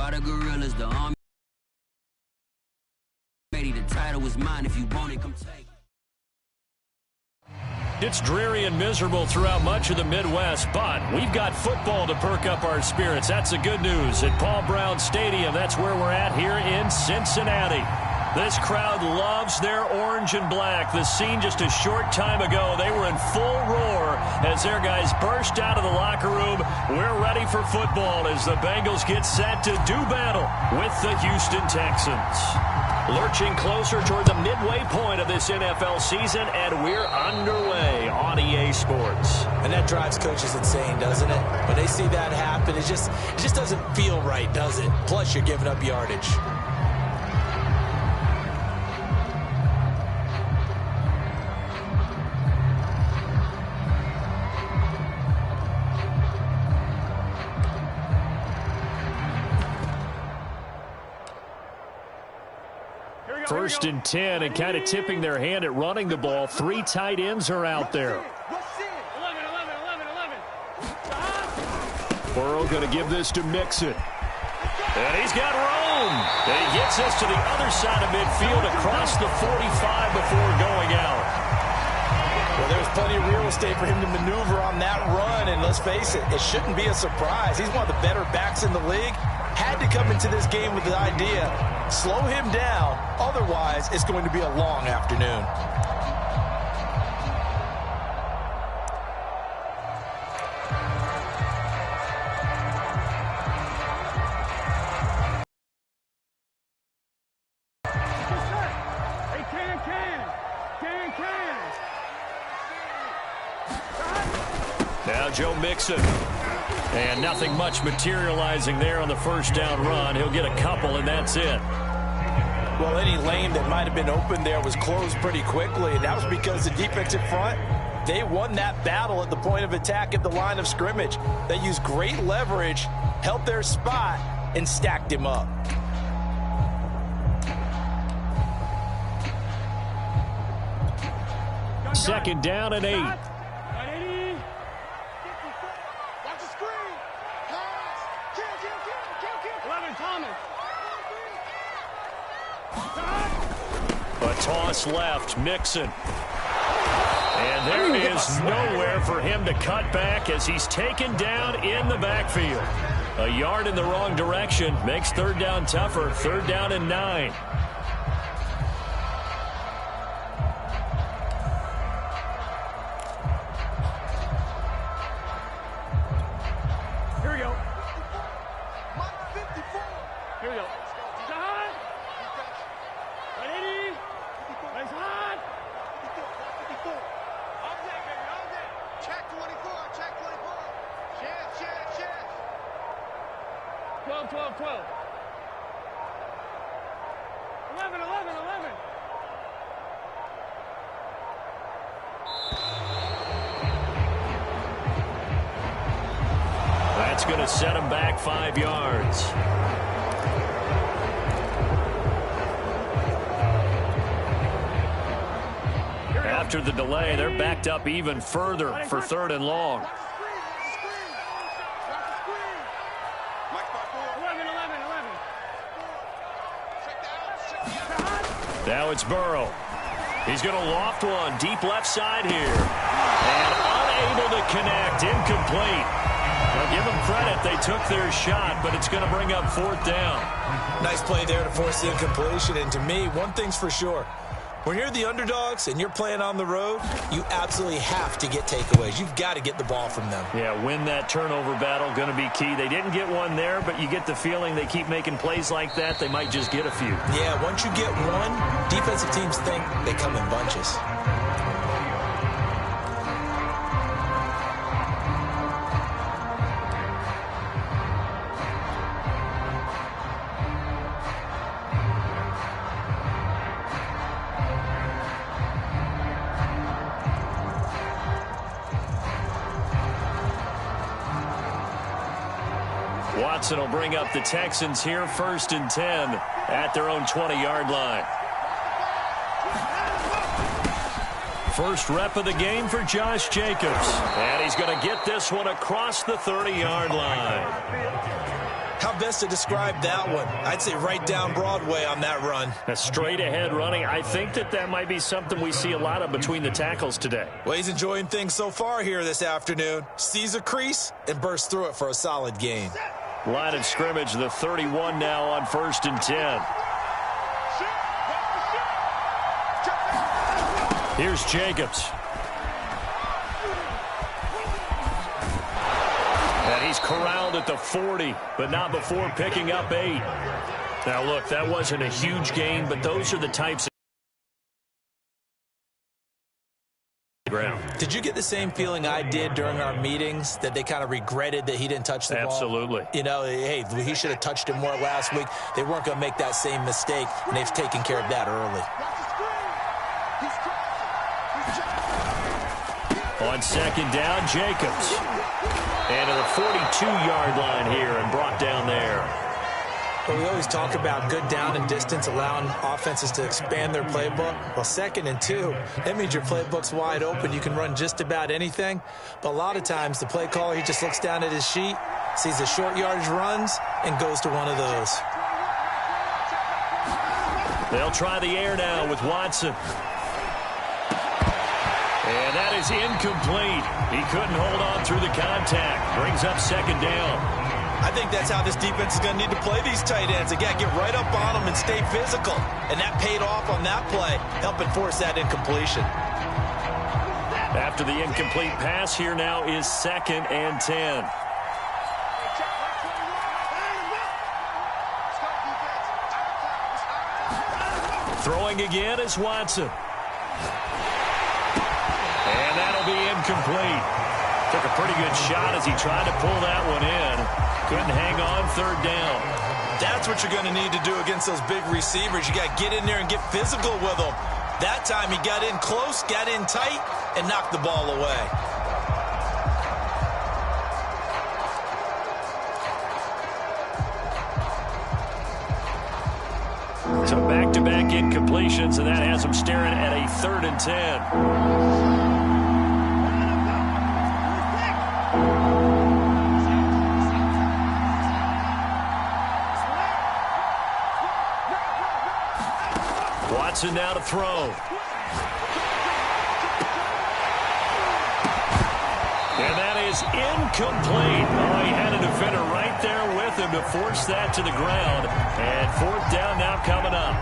by the gorillas, the army. The title was mine. If you want it, come take it. It's dreary and miserable throughout much of the Midwest, but we've got football to perk up our spirits. That's the good news. At Paul Brown Stadium, that's where we're at here in Cincinnati. This crowd loves their orange and black. The scene just a short time ago, they were in full roar as their guys burst out of the locker room. We're ready for football as the Bengals get set to do battle with the Houston Texans. Lurching closer toward the midway point of this NFL season, and we're underway on EA Sports. And that drives coaches insane, doesn't it? When they see that happen, it just doesn't feel right, does it? Plus, you're giving up yardage. First and 10, and kind of tipping their hand at running the ball. 3 tight ends are out there. 11. Burrow going to give this to Mixon. And he's got room. And he gets us to the other side of midfield across the 45 before going out. Well, there's plenty of real estate for him to maneuver on that run, and let's face it, it shouldn't be a surprise. He's one of the better backs in the league. Had to come into this game with the idea, slow him down, otherwise it's going to be a long afternoon. Now Joe Mixon. And nothing much materializing there on the first down run. He'll get a couple, and that's it. Well, any lane that might have been open there was closed pretty quickly, and that was because the defensive front, they won that battle at the point of attack at the line of scrimmage. They used great leverage, held their spot, and stacked him up. Second down and 8. A toss left, Mixon. And there is nowhere for him to cut back as he's taken down in the backfield. A yard in the wrong direction makes third down tougher. Third down and 9. Here we go. Here we go. Shot. Ready? Nice hot. 12. 11. That's going to set him back 5 yards. After the delay, they're backed up even further for third and long. Now it's Burrow. He's going to loft one deep left side here. And unable to connect. Incomplete. Now give them credit. They took their shot, but it's going to bring up fourth down. Nice play there to force the incompletion. And to me, one thing's for sure. When you're the underdogs and you're playing on the road, you absolutely have to get takeaways. You've got to get the ball from them. Yeah, win that turnover battle, going to be key. They didn't get one there, but you get the feeling they keep making plays like that, they might just get a few. Yeah, once you get one, defensive teams think they come in bunches. Watson will bring up the Texans here, first and 10 at their own 20-yard line. First rep of the game for Josh Jacobs. And he's going to get this one across the 30-yard line. How best to describe that one? I'd say right down Broadway on that run. A straight ahead running. I think that might be something we see a lot of between the tackles today. Well, he's enjoying things so far here this afternoon. Sees a crease and bursts through it for a solid gain. Line of scrimmage, the 31 now on 1st and 10. Here's Jacobs. And he's corralled at the 40, but not before picking up 8. Now, look, that wasn't a huge gain, but those are the types of ground. Did you get the same feeling I did during our meetings, that they kind of regretted that he didn't touch the ball? Absolutely. You know, hey, he should have touched it more last week. They weren't going to make that same mistake, and they've taken care of that early. On 2nd down, Jacobs. And to the 42-yard line here and brought down there. Well, we always talk about good down and distance, allowing offenses to expand their playbook. Well, 2nd and 2, that means your playbook's wide open. You can run just about anything. But a lot of times, the play caller, he just looks down at his sheet, sees the short yardage runs, and goes to one of those. They'll try the air now with Watson. And that is incomplete. He couldn't hold on through the contact. Brings up 2nd down. I think that's how this defense is going to need to play these tight ends. They got to get right up on them and stay physical. And that paid off on that play, helping force that incompletion. After the incomplete pass, here now is 2nd and 10. Throwing again is Watson. And that'll be incomplete. Took a pretty good shot as he tried to pull that one in. Couldn't hang on 3rd down. That's what you're going to need to do against those big receivers. You got to get in there and get physical with them. That time he got in close, got in tight, and knocked the ball away. So back-to-back incompletions, and that has him staring at a 3rd and 10. Watson now to throw. And that is incomplete. Oh, he had a defender right there with him to force that to the ground. And 4th down now coming up.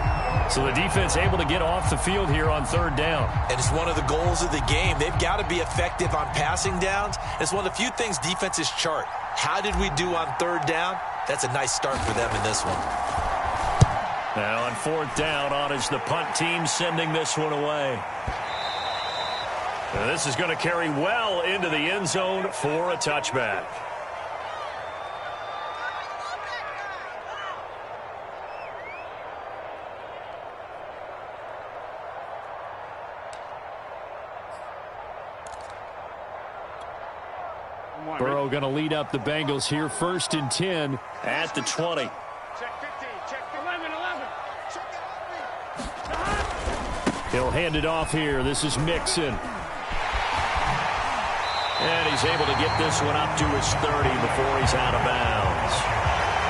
So the defense able to get off the field here on 3rd down. And it's one of the goals of the game. They've got to be effective on passing downs. It's one of the few things defenses chart. How did we do on 3rd down? That's a nice start for them in this one. Now on 4th down, on is the punt team sending this one away. Now this is going to carry well into the end zone for a touchback. Burrow going to lead up the Bengals here, 1st and 10 at the 20. Check 15, check 11. He'll hand it off here. This is Mixon. And he's able to get this one up to his 30 before he's out of bounds.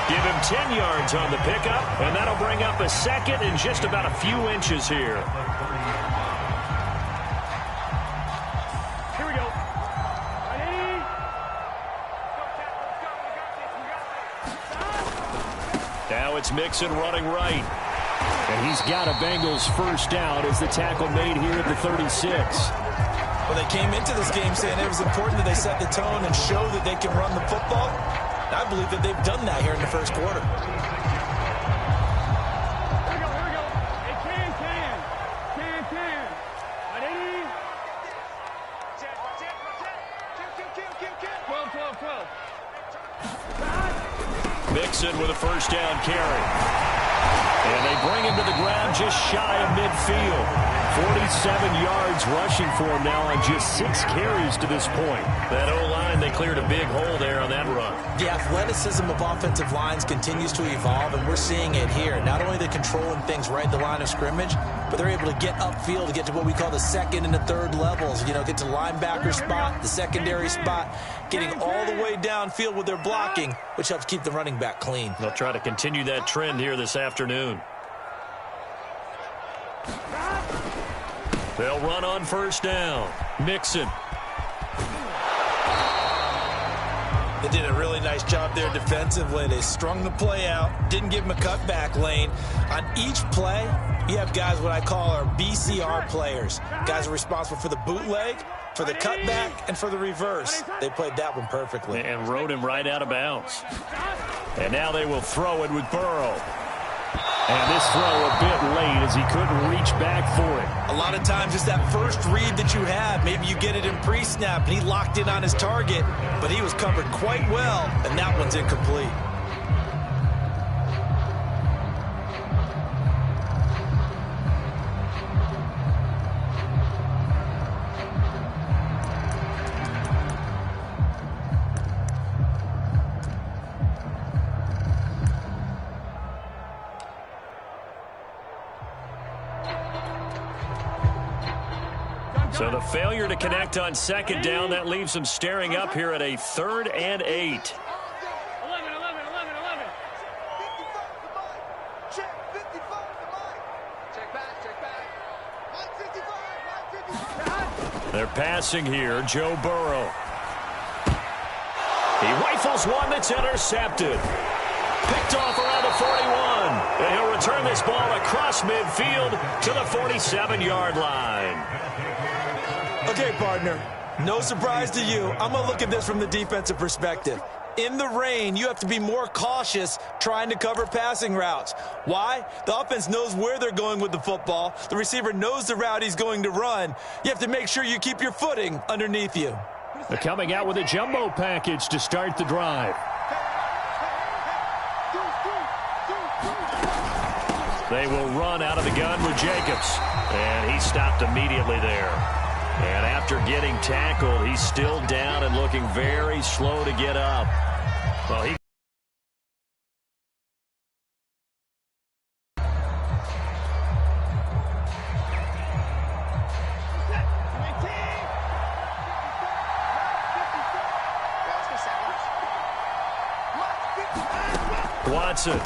Give him 10 yards on the pickup, and that'll bring up a 2nd and just about a few inches here. Here we go. Ready? Now it's Mixon running right. And he's got a Bengals 1st down as the tackle made here at the 36. Well, they came into this game saying it was important that they set the tone and show that they can run the football. And I believe that they've done that here in the 1st quarter. Here we go. Hey, can. Ready? 12. Mixon with a 1st down carry. And they bring him to the ground just shy of midfield. 47 yards rushing for him now on just 6 carries to this point. That O-line, they cleared a big hole there on that run. The athleticism of offensive lines continues to evolve, and we're seeing it here. Not only they're controlling things right at the line of scrimmage, but they're able to get upfield to get to what we call the second and the third levels. You know, get to linebacker spot, the secondary spot, getting all the way downfield with their blocking, which helps keep the running back clean. They'll try to continue that trend here this afternoon. They'll run on first down. Mixon. They did a really nice job there defensively. They strung the play out, didn't give him a cutback lane. On each play, you have guys what I call our BCR players. Guys are responsible for the bootleg, for the cutback, and for the reverse. They played that one perfectly. And rode him right out of bounds. And now they will throw it with Burrow. And this throw a bit late as he couldn't reach back for it. A lot of times it's that first read that you have. Maybe you get it in pre-snap, and he locked in on his target, but he was covered quite well, and that one's incomplete. So the failure to connect on second down, that leaves them staring up here at a 3rd and 8. 11. Check back. 155. They're passing here, Joe Burrow. He rifles one that's intercepted. Picked off around the 41. And he'll return this ball across midfield to the 47-yard line. Okay, partner, no surprise to you. I'm going to look at this from the defensive perspective. In the rain, you have to be more cautious trying to cover passing routes. Why? The offense knows where they're going with the football. The receiver knows the route he's going to run. You have to make sure you keep your footing underneath you. They're coming out with a jumbo package to start the drive. They will run out of the gun with Jacobs. And he stopped immediately there. And after getting tackled, he's still down and looking very slow to get up. Well, he... Watson.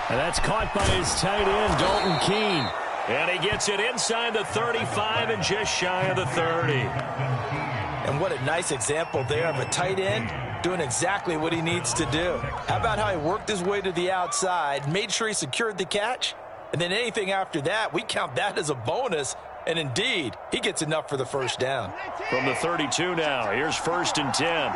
And that's caught by his tight end, Dalton Keene. And he gets it inside the 35 and just shy of the 30. And what a nice example there of a tight end doing exactly what he needs to do. How about how he worked his way to the outside, made sure he secured the catch, and then anything after that, we count that as a bonus. And indeed, he gets enough for the first down. From the 32 now, here's 1st and 10.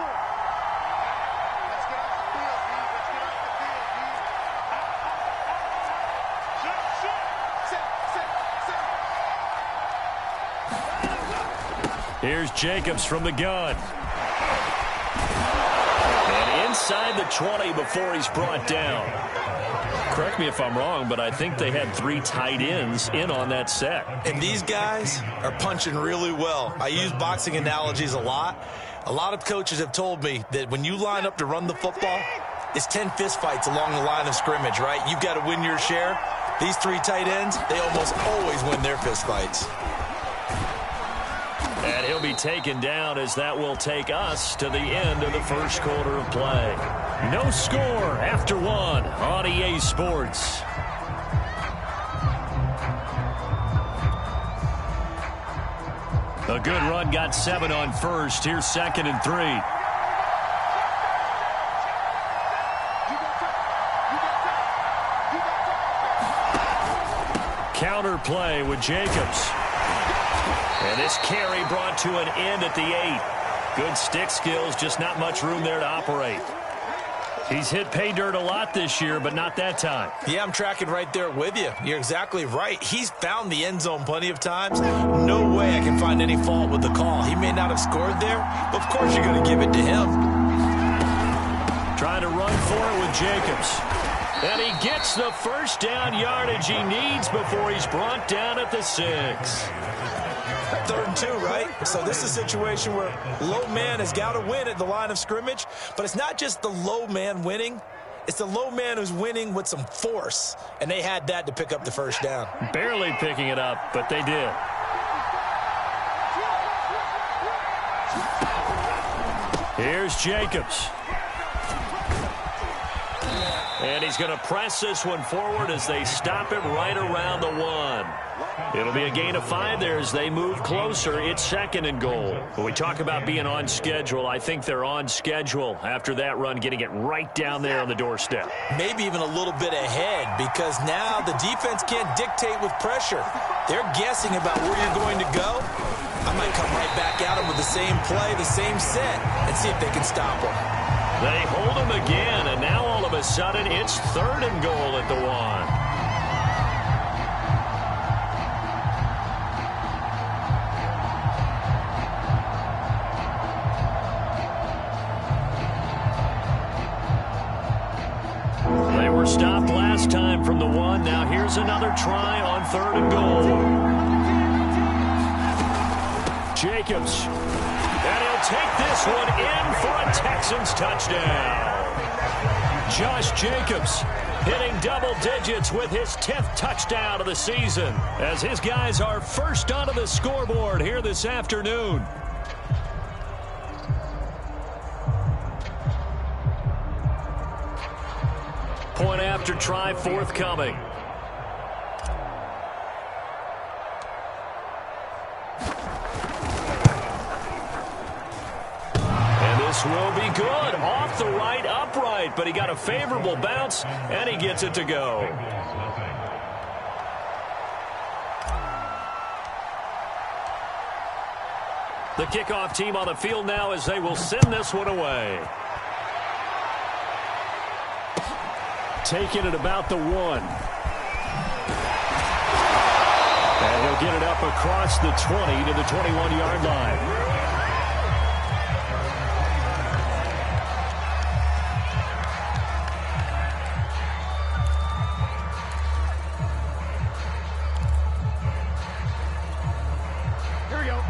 Here's Jacobs from the gun. And inside the 20 before he's brought down. Correct me if I'm wrong, but I think they had 3 tight ends in on that set. And these guys are punching really well. I use boxing analogies a lot. A lot of coaches have told me that when you line up to run the football, it's 10 fistfights along the line of scrimmage, right? You've got to win your share. These 3 tight ends, they almost always win their fistfights. And he'll be taken down as that will take us to the end of the first quarter of play. No score after 1 on EA Sports. A good run got 7 on first. Here's 2nd and 3. Counter play with Jacobs. And this carry brought to an end at the 8. Good stick skills, just not much room there to operate. He's hit pay dirt a lot this year, but not that time. Yeah, I'm tracking right there with you. You're exactly right. He's found the end zone plenty of times. No way I can find any fault with the call. He may not have scored there, but of course you're going to give it to him. Trying to run for it with Jacobs. And he gets the first down yardage he needs before he's brought down at the 6. 3rd and 2, right? So this is a situation where low man has got to win at the line of scrimmage, but it's not just the low man winning. It's the low man who's winning with some force, and they had that to pick up the first down. Barely picking it up, but they did. Here's Jacobs. And he's going to press this one forward as they stop him right around the 1. It'll be a gain of 5 there as they move closer. It's 2nd and goal. When we talk about being on schedule, I think they're on schedule after that run, getting it right down there on the doorstep. Maybe even a little bit ahead, because now the defense can't dictate with pressure. They're guessing about where you're going to go. I might come right back at them with the same play, the same set, and see if they can stop them. They hold him again, and now all of a sudden it's 3rd and goal at the 1. They were stopped last time from the 1. Now here's another try on 3rd and goal. Jacobs. And he'll take this one in for a Texans touchdown. Josh Jacobs hitting double digits with his 10th touchdown of the season as his guys are first onto the scoreboard here this afternoon. Point after try forthcoming. This will be good. Off the right upright, but he got a favorable bounce, and he gets it to go. The kickoff team on the field now as they will send this one away. Taking it about the 1. And he'll get it up across the 20 to the 21-yard line.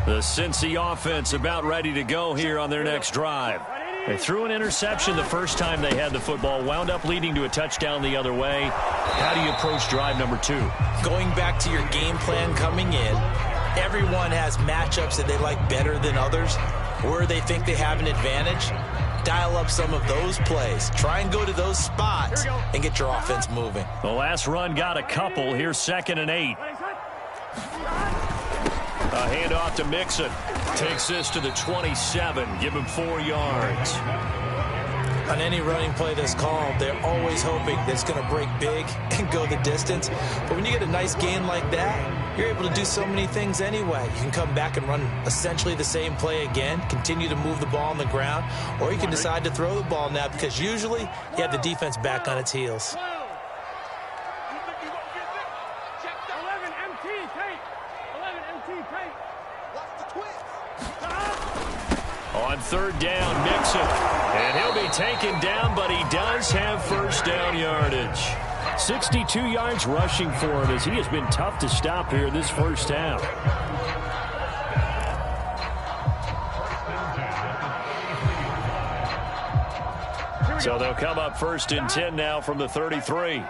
The Cincy offense about ready to go here on their next drive. They threw an interception the first time they had the football, wound up leading to a touchdown the other way. How do you approach drive number 2? Going back to your game plan coming in, everyone has matchups that they like better than others, where they think they have an advantage. Dial up some of those plays. Try and go to those spots and get your offense moving. The last run got a couple. Here's 2nd and 8. A handoff to Mixon. Takes this to the 27. Give him 4 yards. On any running play that's called, they're always hoping that it's going to break big and go the distance. But when you get a nice gain like that, you're able to do so many things anyway. You can come back and run essentially the same play again, continue to move the ball on the ground, or you can decide to throw the ball now because usually you have the defense back on its heels. On 3rd down, Mixon. And he'll be taken down, but he does have first down yardage. 62 yards rushing for him as he has been tough to stop here this first half. So they'll come up 1st and 10 now from the 33.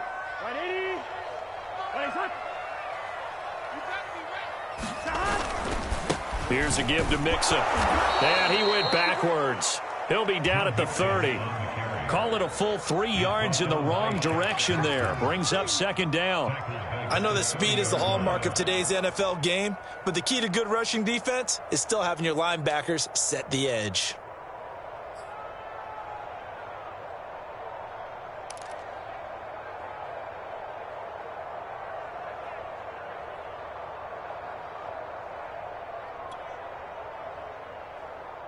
Here's a give to Mixon. And he went backwards. He'll be down at the 30. Call it a full 3 yards in the wrong direction there. Brings up 2nd down. I know that speed is the hallmark of today's NFL game, but the key to good rushing defense is still having your linebackers set the edge.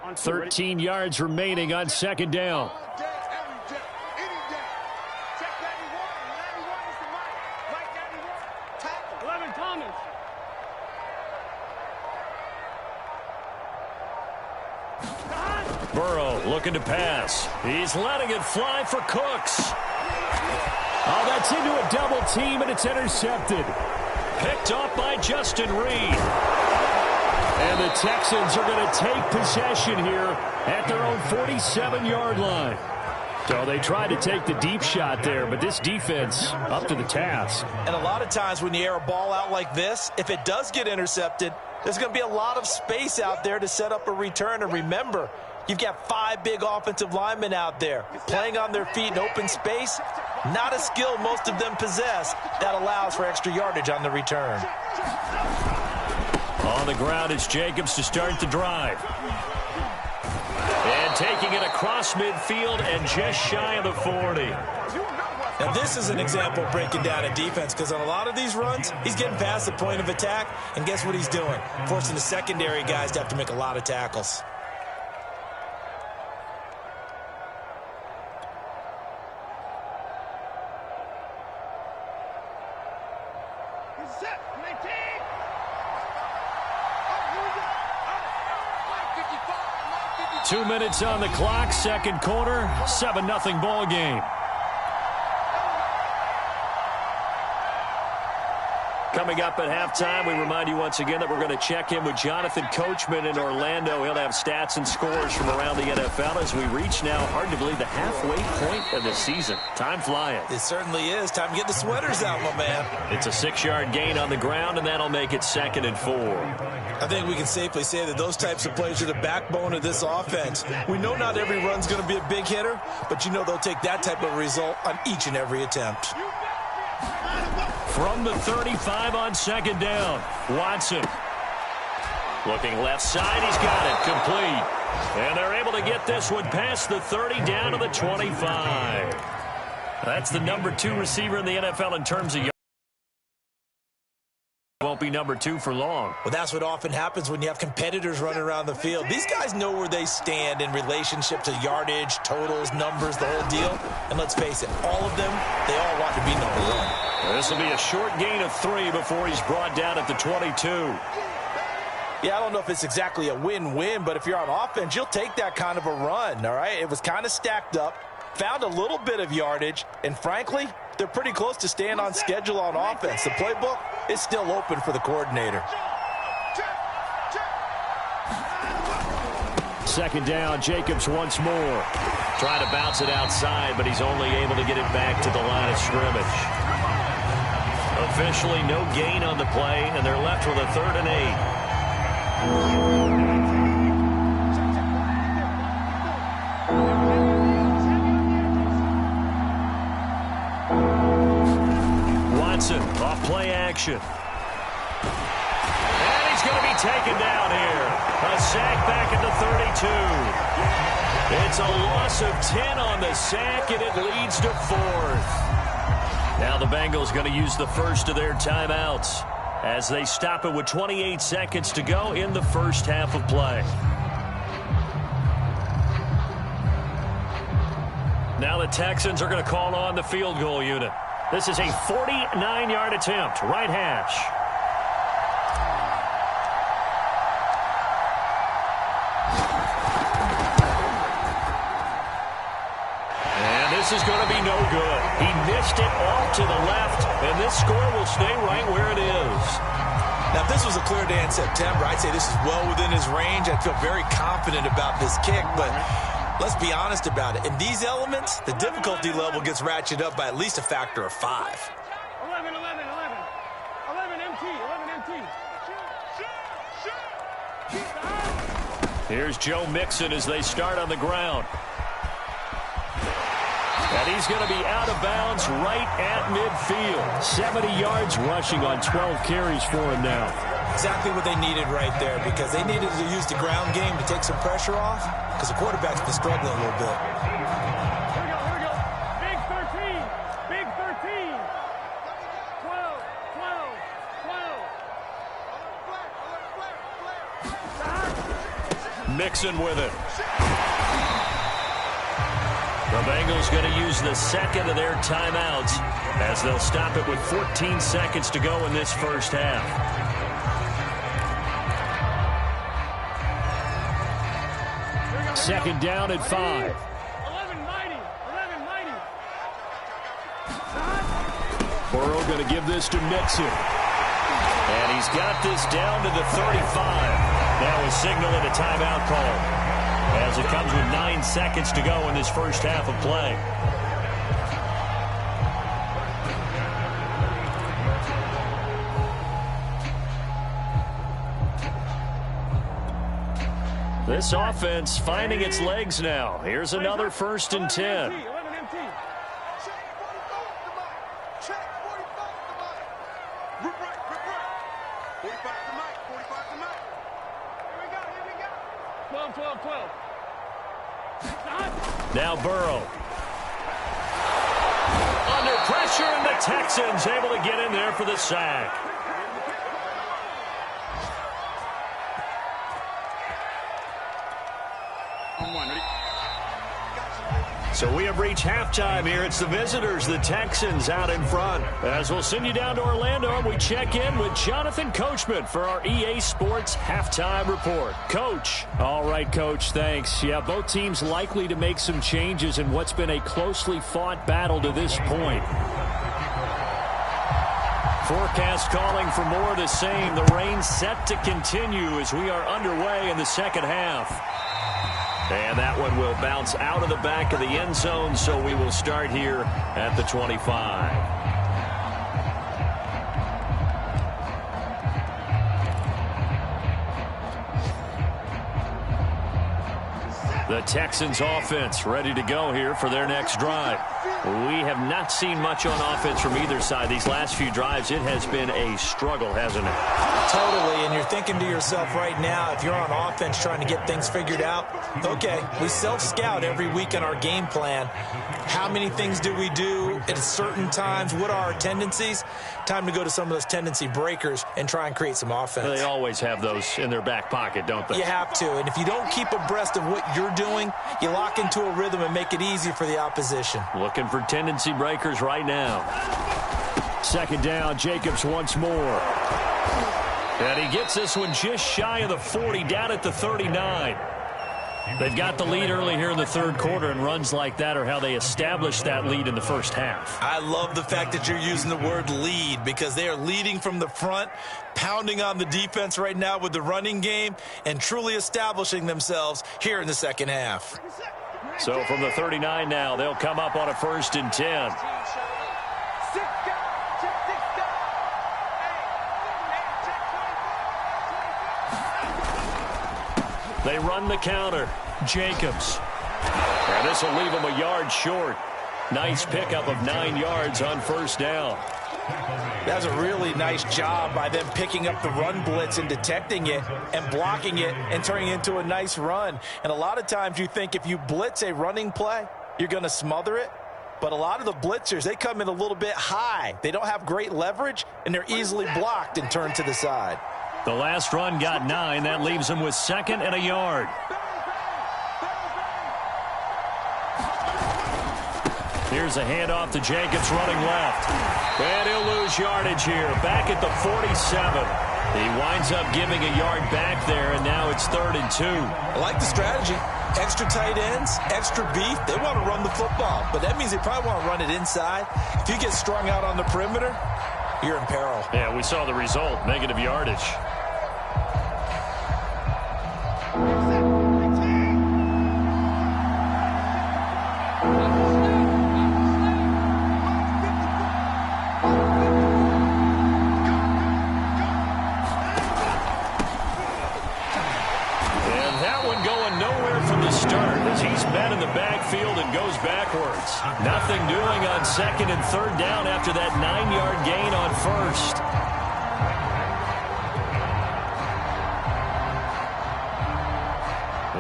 On 13 yards remaining on 2nd down. Burrow looking to pass. He's letting it fly for Cooks. Oh, that's into a double team, and it's intercepted. Picked off by Justin Reed. And the Texans are going to take possession here at their own 47-yard line. So they tried to take the deep shot there, but this defense up to the task. And a lot of times when you air a ball out like this, if it does get intercepted, there's going to be a lot of space out there to set up a return. And remember, you've got 5 big offensive linemen out there playing on their feet in open space. Not a skill most of them possess that allows for extra yardage on the return. On the ground, it's Jacobs to start the drive. And taking it across midfield and just shy of the 40. Now, this is an example of breaking down a defense, because on a lot of these runs, he's getting past the point of attack, and guess what he's doing? Forcing the secondary guys to have to make a lot of tackles. Set, 19. 2 minutes on the clock, second quarter, 7-0 ball game. Coming up at halftime, we remind you once again that we're going to check in with Jonathan Coachman in Orlando. He'll have stats and scores from around the NFL as we reach now, hard to believe, the halfway point of the season. Time flying. It certainly is. Time to get the sweaters out, my man. It's a 6-yard gain on the ground, and that'll make it 2nd and 4. I think we can safely say that those types of plays are the backbone of this offense. We know not every run's going to be a big hitter, but you know they'll take that type of result on each and every attempt. From the 35 on 2nd down, Watson. Looking left side, he's got it, complete. And they're able to get this one past the 30 down to the 25. That's the number 2 receiver in the NFL in terms of yards. Won't be number 2 for long. Well, that's what often happens when you have competitors running around the field. These guys know where they stand in relationship to yardage, totals, numbers, the whole deal. And let's face it, all of them, they all want to be number 1. This will be a short gain of 3 before he's brought down at the 22. Yeah, I don't know if it's exactly a win-win, but if you're on offense, you'll take that kind of a run, all right? It was kind of stacked up, found a little bit of yardage, and frankly, they're pretty close to staying on schedule on offense. The playbook is still open for the coordinator. 2nd down, Jacobs once more. Trying to bounce it outside, but he's only able to get it back to the line of scrimmage. Officially no gain on the play, and they're left with a 3rd and 8. Watson off play action. And he's going to be taken down here. A sack back at the 32. It's a loss of 10 on the sack, and it leads to 4th. Now the Bengals going to use the first of their timeouts as they stop it with 28 seconds to go in the first half of play. Now the Texans are going to call on the field goal unit. This is a 49-yard attempt, right hash. This is going to be no good. He missed it off to the left, and this score will stay right where it is. Now, if this was a clear day in September, I'd say this is well within his range. I'd feel very confident about this kick, but let's be honest about it. In these elements, the difficulty level gets ratcheted up by at least a factor of 5. 11 MT. Here's Joe Mixon as they start on the ground. And he's going to be out of bounds right at midfield. 70 yards rushing on 12 carries for him now. Exactly what they needed right there, because they needed to use the ground game to take some pressure off, because the quarterback's been struggling a little bit. Here we go. Big 13. 12. Mixon with it. The Bengals going to use the second of their timeouts as they'll stop it with 14 seconds to go in this first half. Second down at 5. 11-90. Burrow going to give this to Mixon. And he's got this down to the 35. Now a signal and a timeout call, as it comes with 9 seconds to go in this first half of play. This offense finding its legs now. Here's another 1st and 10. 11 MT. Check 45 to Mike. Rip right. 45 to Mike. Here we go. 12. Now Burrow. Under pressure, and the Texans able to get in there for the sack. So we have reached halftime here. It's the visitors, the Texans, out in front. As we'll send you down to Orlando, and we check in with Jonathan Coachman for our EA Sports Halftime Report. Coach. All right, Coach, thanks. Yeah, both teams likely to make some changes in what's been a closely fought battle to this point. Forecast calling for more of the same. The rain set to continue as we are underway in the second half. And that one will bounce out of the back of the end zone, so we will start here at the 25. The Texans offense ready to go here for their next drive. We have not seen much on offense from either side. These last few drives, it has been a struggle, hasn't it? Totally, and you're thinking to yourself right now, if you're on offense trying to get things figured out, okay, we self-scout every week in our game plan. How many things do we do at certain times? What are our tendencies? Time to go to some of those tendency breakers and try and create some offense. They always have those in their back pocket, don't they? You have to, and if you don't keep abreast of what you're doing, you lock into a rhythm and make it easy for the opposition. Looking for tendency breakers right now. Second down, Jacobs once more. And he gets this one just shy of the 40, down at the 39. They've got the lead early here in the third quarter, and runs like that are how they established that lead in the first half. I love the fact that you're using the word lead, because they are leading from the front, pounding on the defense right now with the running game, and truly establishing themselves here in the second half. So from the 39 now, they'll come up on a 1st and 10. They run the counter. Jacobs. And this will leave them a yard short. Nice pickup of 9 yards on 1st down. That's a really nice job by them picking up the run blitz and detecting it and blocking it and turning it into a nice run. And a lot of times you think if you blitz a running play, you're going to smother it. But a lot of the blitzers, they come in a little bit high. They don't have great leverage, and they're easily blocked and turned to the side. The last run got 9. That leaves them with 2nd and a yard. Here's a handoff to Jacobs running left. And he'll lose yardage here. Back at the 47. He winds up giving a yard back there, and now it's 3rd and 2. I like the strategy. Extra tight ends, extra beef. They want to run the football, but that means they probably want to run it inside. If you get strung out on the perimeter, you're in peril. Yeah, we saw the result, negative yardage. And goes backwards. Nothing doing on 2nd and 3rd down after that 9-yard gain on 1st.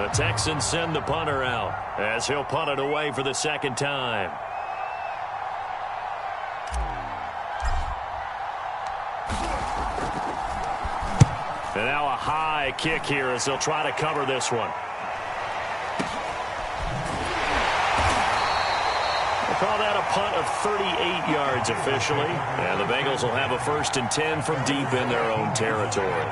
The Texans send the punter out as he'll punt it away for the 2nd time. And now a high kick here as they'll try to cover this one. Call that a punt of 38 yards officially. And the Bengals will have a 1st and 10 from deep in their own territory.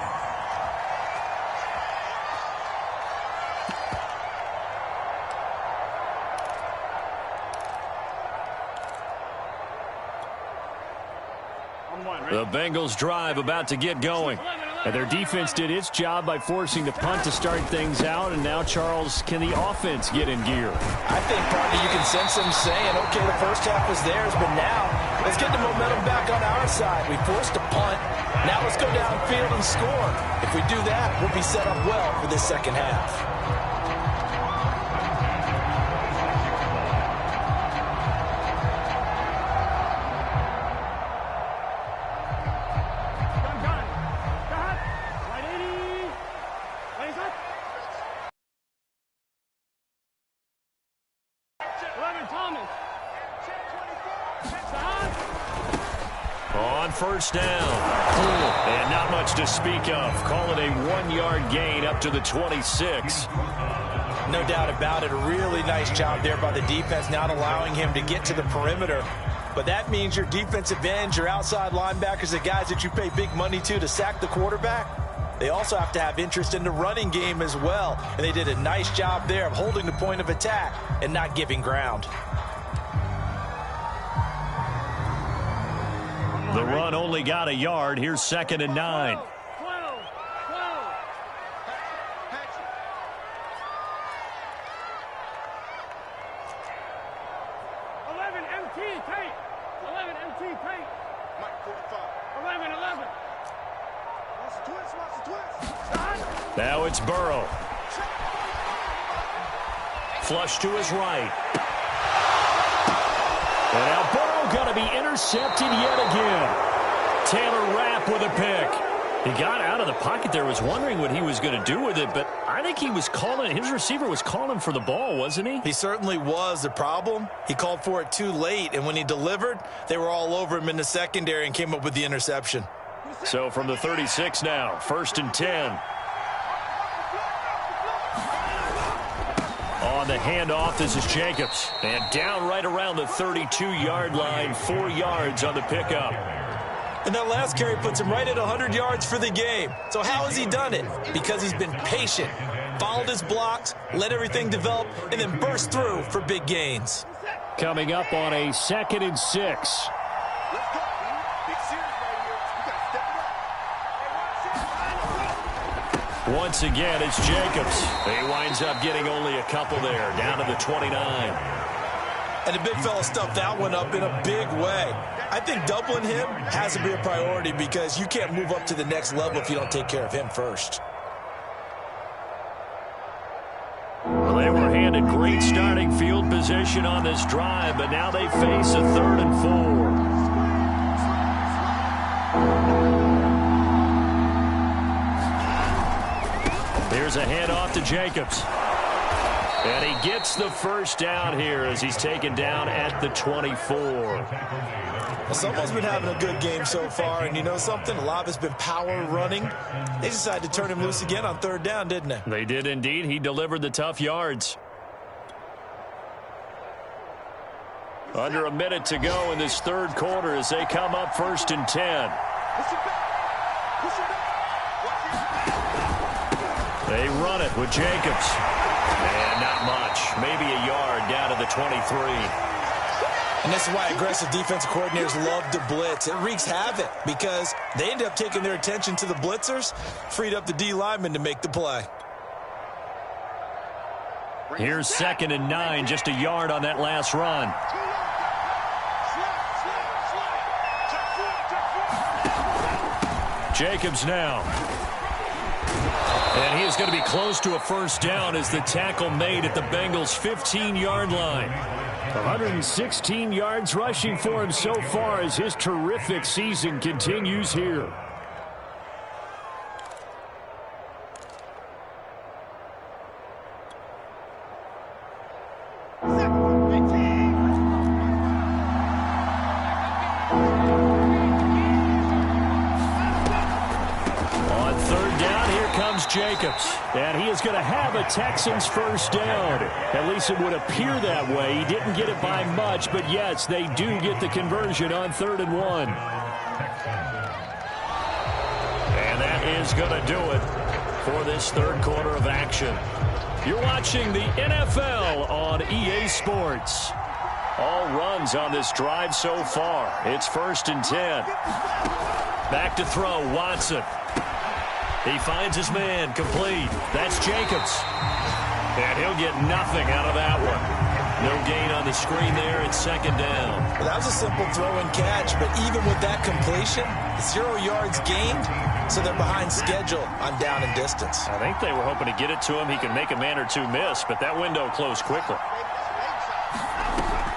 The Bengals drive about to get going. 11. And their defense did its job by forcing the punt to start things out, and now, Charles, can the offense get in gear? I think, partner, you can sense them saying, okay, the first half was theirs, but now let's get the momentum back on our side. We forced a punt. Now let's go downfield and score. If we do that, we'll be set up well for this second half. On first down. And not much to speak of. Call it a 1-yard gain up to the 26. No doubt about it. A really nice job there by the defense, not allowing him to get to the perimeter. But that means your defensive ends, your outside linebackers, the guys that you pay big money to sack the quarterback, they also have to have interest in the running game as well. And they did a nice job there of holding the point of attack and not giving ground. The run only got a yard. Here's 2nd and 9. 12. 11 MT tape. 11 MT tape. Mike 45. 11. Watch the twist. Now it's Burrow. Flush to his right. And now Burrow going to be intercepted yet again. Taylor Rapp with a pick. He got out of the pocket there, was wondering what he was going to do with it, but I think he was calling, his receiver was calling for the ball, wasn't he? He certainly was. The problem, he called for it too late, and when he delivered, they were all over him in the secondary and came up with the interception. So from the 36 now, 1st and 10. On the handoff, this is Jacobs. And down right around the 32-yard line, 4 yards on the pickup. And that last carry puts him right at 100 yards for the game. So how has he done it? Because he's been patient, followed his blocks, let everything develop, and then burst through for big gains. Coming up on a 2nd and 6. Let's go. Big series right here. We got to step it up. Once again, it's Jacobs. He winds up getting only a couple there, down to the 29. And the big fella stuffed that one up in a big way. I think doubling him has to be a priority because you can't move up to the next level if you don't take care of him first. Well, they were handed great starting field position on this drive, but now they face a 3rd and 4. Here's a handoff to Jacobs. And he gets the first down here as he's taken down at the 24. Well, someone's been having a good game so far, and you know something? A lot of it's been power running. They decided to turn him loose again on 3rd down, didn't they? They did indeed. He delivered the tough yards. Under a minute to go in this 3rd quarter as they come up 1st and 10. Push it back. Push it back. They run it with Jacobs. And not much. Maybe a yard down to the 23. And this is why aggressive defensive coordinators love to blitz. It wreaks havoc because they end up taking their attention to the blitzers, freed up the D lineman to make the play. Here's 2nd and 9, just a yard on that last run. Jacobs now. And he is going to be close to a first down as the tackle made at the Bengals' 15-yard line. 116 yards rushing for him so far as his terrific season continues here. Jacobs, and he is going to have a Texans first down. At least it would appear that way. He didn't get it by much, but yes, they do get the conversion on 3rd and 1. And that is going to do it for this 3rd quarter of action. You're watching the NFL on EA Sports. All runs on this drive so far. It's 1st and 10. Back to throw, Watson. He finds his man, complete. That's Jacobs. And he'll get nothing out of that one. No gain on the screen there. It's second down. Well, that was a simple throw and catch, but even with that completion, 0 yards gained, so they're behind schedule on down and distance. I think they were hoping to get it to him. He could make a man or two miss, but that window closed quickly.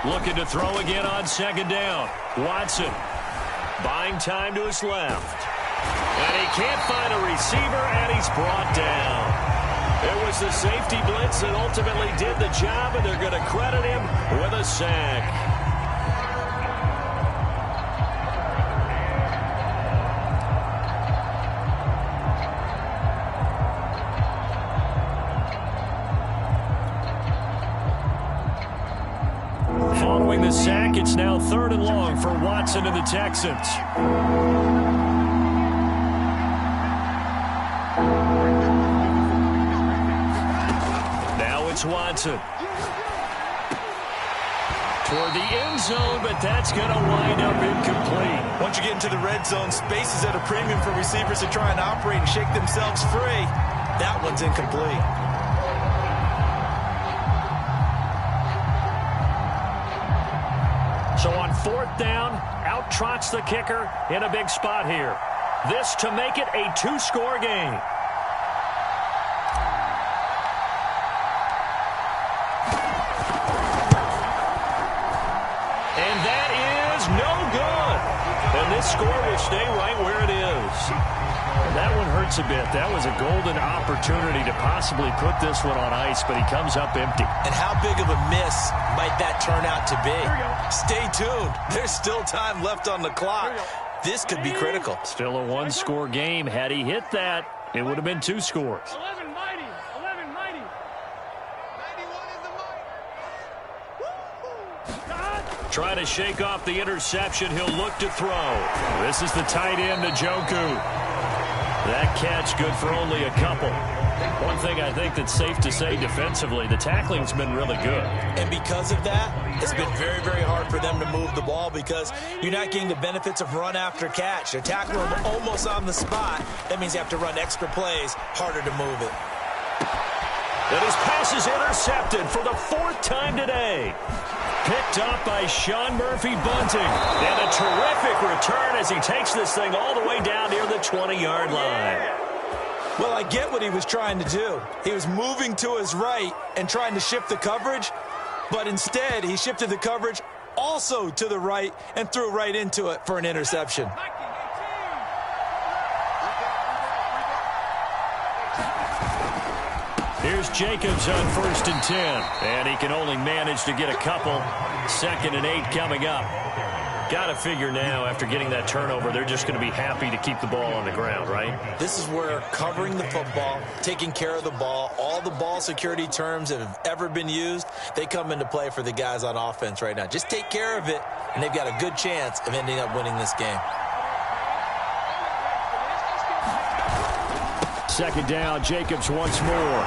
Looking to throw again on second down. Watson buying time to his left. And he can't find a receiver, and he's brought down. It was the safety blitz that ultimately did the job, and they're going to credit him with a sack. Following the sack, it's now 3rd and long for Watson and the Texans. Watson toward the end zone, but that's going to wind up incomplete. Once you get into the red zone, space is at a premium for receivers to try and operate and shake themselves free. That one's incomplete. So on 4th down, out trots the kicker in a big spot here. This to make it a 2-score game. This score will stay right where it is. That one hurts a bit. That was a golden opportunity to possibly put this one on ice, but he comes up empty. And how big of a miss might that turn out to be? Stay tuned. There's still time left on the clock. This could be critical. Still a 1-score game. Had he hit that, it would have been 2 scores. 11 mighty. 11 mighty. 91 is the mighty. Trying to shake off the interception. He'll look to throw. This is the tight end, Njoku. That catch good for only a couple. One thing I think that's safe to say defensively, the tackling's been really good. And because of that, it's been very, very hard for them to move the ball because you're not getting the benefits of run after catch. They're tackling them almost on the spot. That means you have to run extra plays, harder to move it. And his pass is intercepted for the 4th time today. Picked up by Sean Murphy-Bunting. And a terrific return as he takes this thing all the way down near the 20-yard line. Well, I get what he was trying to do. He was moving to his right and trying to shift the coverage, but instead he shifted the coverage also to the right and threw right into it for an interception. Here's Jacobs on 1st and 10. And he can only manage to get a couple. 2nd and 8 coming up. Got to figure now, after getting that turnover, they're just going to be happy to keep the ball on the ground, right? This is where covering the football, taking care of the ball, all the ball security terms that have ever been used, they come into play for the guys on offense right now. Just take care of it, and they've got a good chance of ending up winning this game. 2nd down, Jacobs once more.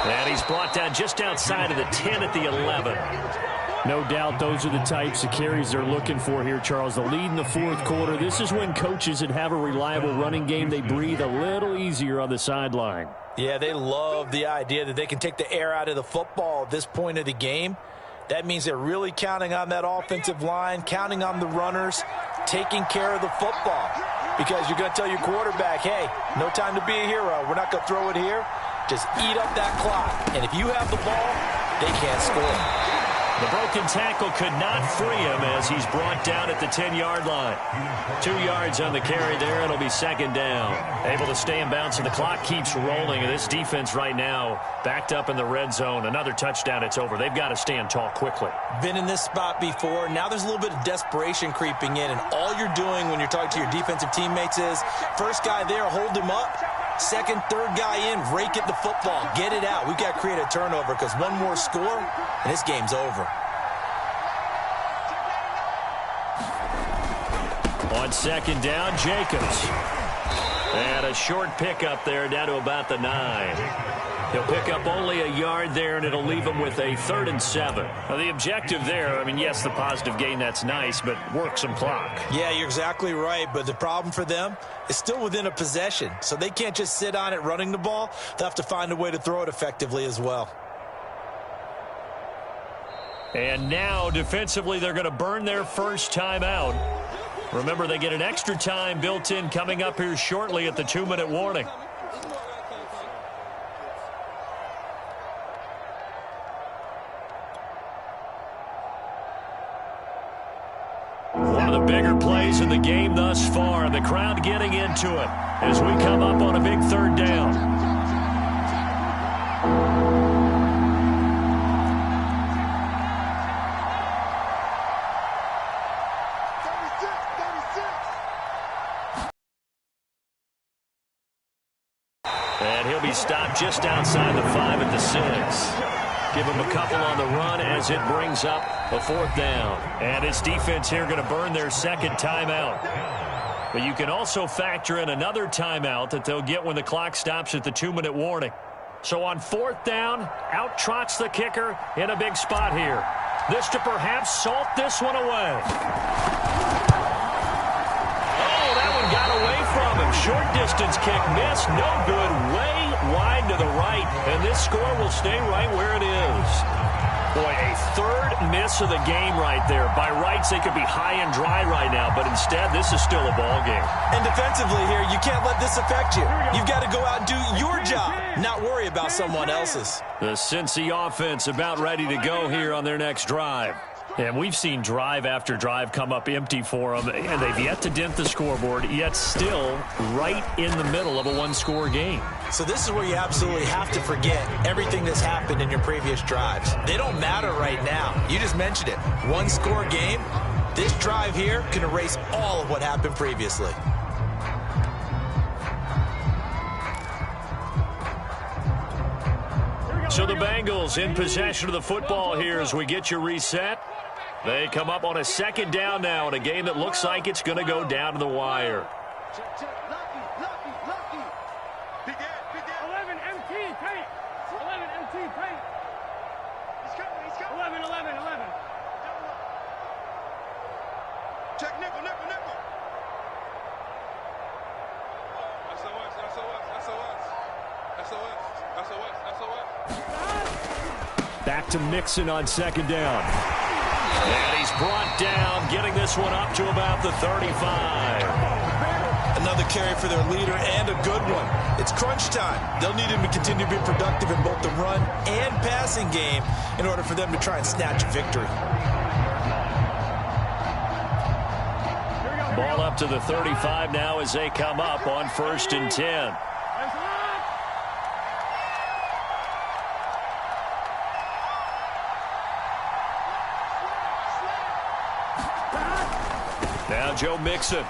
And he's brought down just outside of the 10 at the 11. No doubt those are the types of carries they're looking for here, Charles. The lead in the 4th quarter. This is when coaches that have a reliable running game, they breathe a little easier on the sideline. Yeah, they love the idea that they can take the air out of the football at this point of the game. That means they're really counting on that offensive line, counting on the runners, taking care of the football. Because you're going to tell your quarterback, hey, no time to be a hero. We're not going to throw it here. Just eat up that clock. And if you have the ball, they can't score. The broken tackle could not free him as he's brought down at the 10-yard line. 2 yards on the carry there. It'll be 2nd down. Able to stay in bounds, and the clock keeps rolling. And this defense right now backed up in the red zone. Another touchdown, it's over. They've got to stand tall quickly. Been in this spot before. Now there's a little bit of desperation creeping in. And all you're doing when you're talking to your defensive teammates is, first guy there, hold him up. 2nd, 3rd guy in, rake at the football. Get it out. We've got to create a turnover because one more score, and this game's over. On 2nd down, Jacobs. And a short pickup there down to about the 9. He'll pick up only a yard there, and it'll leave him with a 3rd and 7. Now, the objective there, I mean, yes, the positive gain, that's nice, but work some clock. Yeah, you're exactly right, but the problem for them is still within a possession, so they can't just sit on it running the ball. They'll have to find a way to throw it effectively as well. And now, defensively, they're going to burn their first timeout. Remember, they get an extra time built in coming up here shortly at the 2-minute warning. One of the bigger plays in the game thus far, and the crowd getting into it as we come up on a big 3rd down. And he'll be stopped just outside the 5 at the 6. Give him a couple on the run as it brings up a 4th down. And his defense here going to burn their 2nd timeout. But you can also factor in another timeout that they'll get when the clock stops at the 2-minute warning. So on 4th down, out trots the kicker in a big spot here. This to perhaps salt this one away. Oh, that one got away from him. Short distance kick missed. No good. Way wide to the right. And this score will stay right where it is. Boy, a 3rd miss of the game right there. By rights, they could be high and dry right now, but instead, this is still a ball game. And defensively here, you can't let this affect you. You've got to go out and do your job, not worry about someone else's. The Cincy offense about ready to go here on their next drive. And we've seen drive after drive come up empty for them, and they've yet to dent the scoreboard, yet still right in the middle of a 1-score game. So this is where you absolutely have to forget everything that's happened in your previous drives. They don't matter right now. You just mentioned it. 1-score game. This drive here can erase all of what happened previously. So the Bengals in possession of the football here as we get you reset. They come up on a 2nd down now in a game that looks like it's going to go down to the wire. 11 MT tape. 11 MT tape. He's coming. 11. Check nickel. SOS. Back to Mixon on 2nd down. And he's brought down, getting this one up to about the 35. Another carry for their leader and a good one. It's crunch time. They'll need him to continue to be productive in both the run and passing game in order for them to try and snatch a victory. Ball up to the 35 now as they come up on 1st and 10. Now Joe Mixon.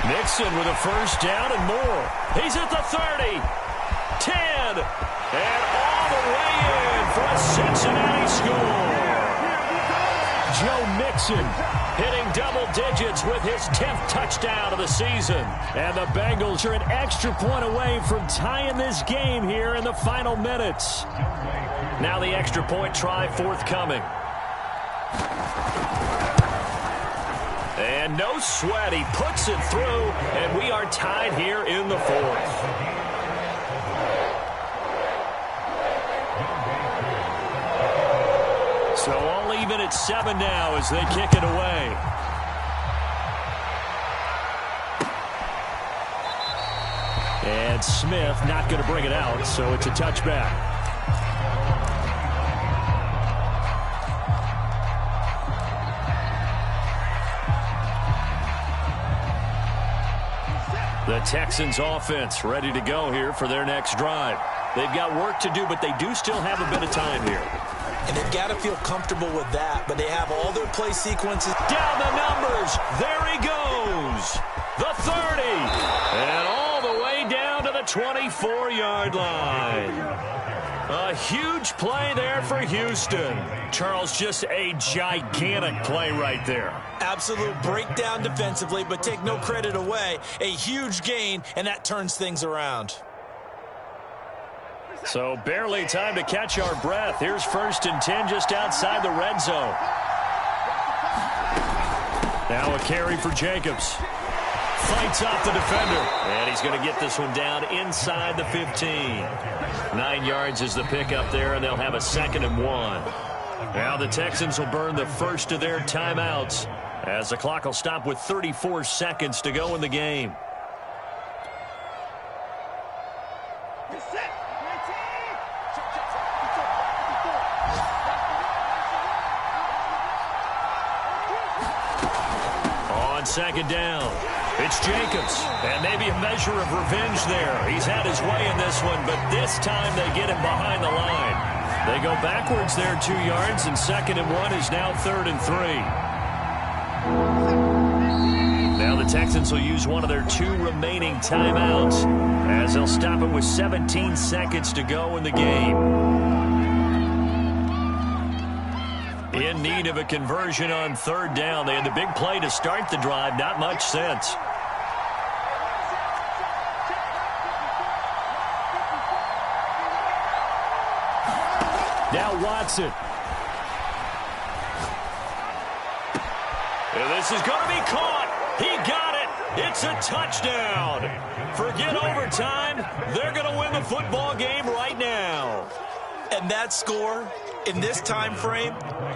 Mixon with a 1st down and more. He's at the 30, 10, and all the way in for a Cincinnati score. Joe Mixon hitting double digits with his 10th touchdown of the season. And the Bengals are an extra point away from tying this game here in the final minutes. Now the extra point try forthcoming. And no sweat, he puts it through, and we are tied here in the 4th. So all even at 7 now as they kick it away. And Smith not going to bring it out, so it's a touchback. The Texans offense ready to go here for their next drive. They've got work to do, but they do still have a bit of time here. And they've got to feel comfortable with that, but they have all their play sequences. Down the numbers. There he goes. The 30. And all the way down to the 24-yard line. A huge play there for Houston. Charles, just a gigantic play right there. Absolute breakdown defensively, but take no credit away. A huge gain, and that turns things around. So barely time to catch our breath. Here's 1st and 10 just outside the red zone. Now a carry for Jacobs. Fights off the defender. And he's going to get this one down inside the 15. 9 yards is the pickup there, and they'll have a 2nd and 1. Now the Texans will burn the first of their timeouts as the clock will stop with 34 seconds to go in the game. On 2nd down, it's Jacobs, and maybe a measure of revenge there. He's had his way in this one, but this time they get him behind the line. They go backwards there 2 yards, and 2nd and 1 is now 3rd and 3. Now the Texans will use one of their 2 remaining timeouts as they'll stop it with 17 seconds to go in the game. In need of a conversion on 3rd down. They had the big play to start the drive. Not much sense. Now Watson. And this is going to be caught. He got it. It's a touchdown. Forget overtime. They're going to win the football game right now. And that score in this time frame,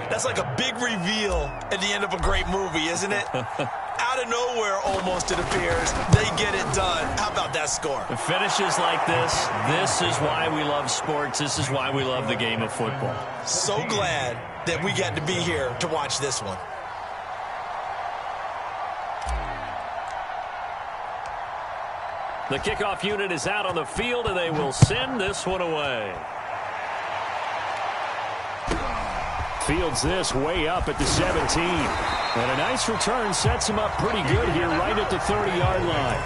that's like a big reveal at the end of a great movie, isn't it? Out of nowhere, almost, it appears, they get it done. How about that score? The finishes like this is why we love sports. This is why we love the game of football. So glad that we got to be here to watch this one. The kickoff unit is out on the field, and they will send this one away. Fields this way up at the 17. And a nice return sets him up pretty good here right at the 30-yard line.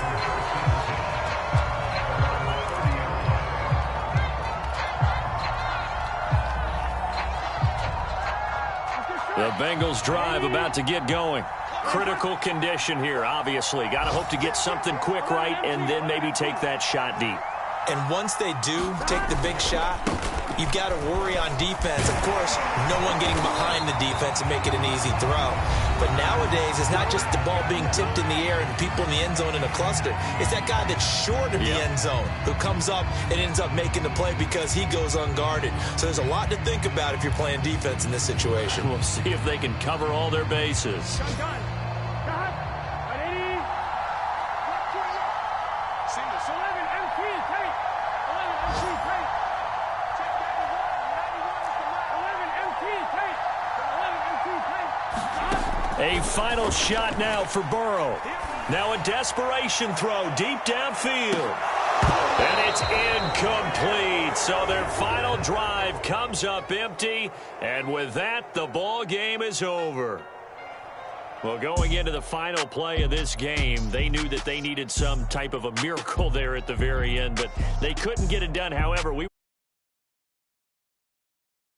The Bengals drive about to get going. Critical condition here, obviously. Got to hope to get something quick right and then maybe take that shot deep. And once they do take the big shot, you've got to worry on defense. Of course, no one getting behind the defense and make it an easy throw. But nowadays, it's not just the ball being tipped in the air and people in the end zone in a cluster. It's that guy that's short of the end zone who comes up and ends up making the play because he goes unguarded. So there's a lot to think about if you're playing defense in this situation. We'll see if they can cover all their bases. A final shot now for Burrow. Now a desperation throw deep downfield. And it's incomplete. So their final drive comes up empty. And with that, the ball game is over. Well, going into the final play of this game, they knew that they needed some type of a miracle there at the very end, but they couldn't get it done. However, we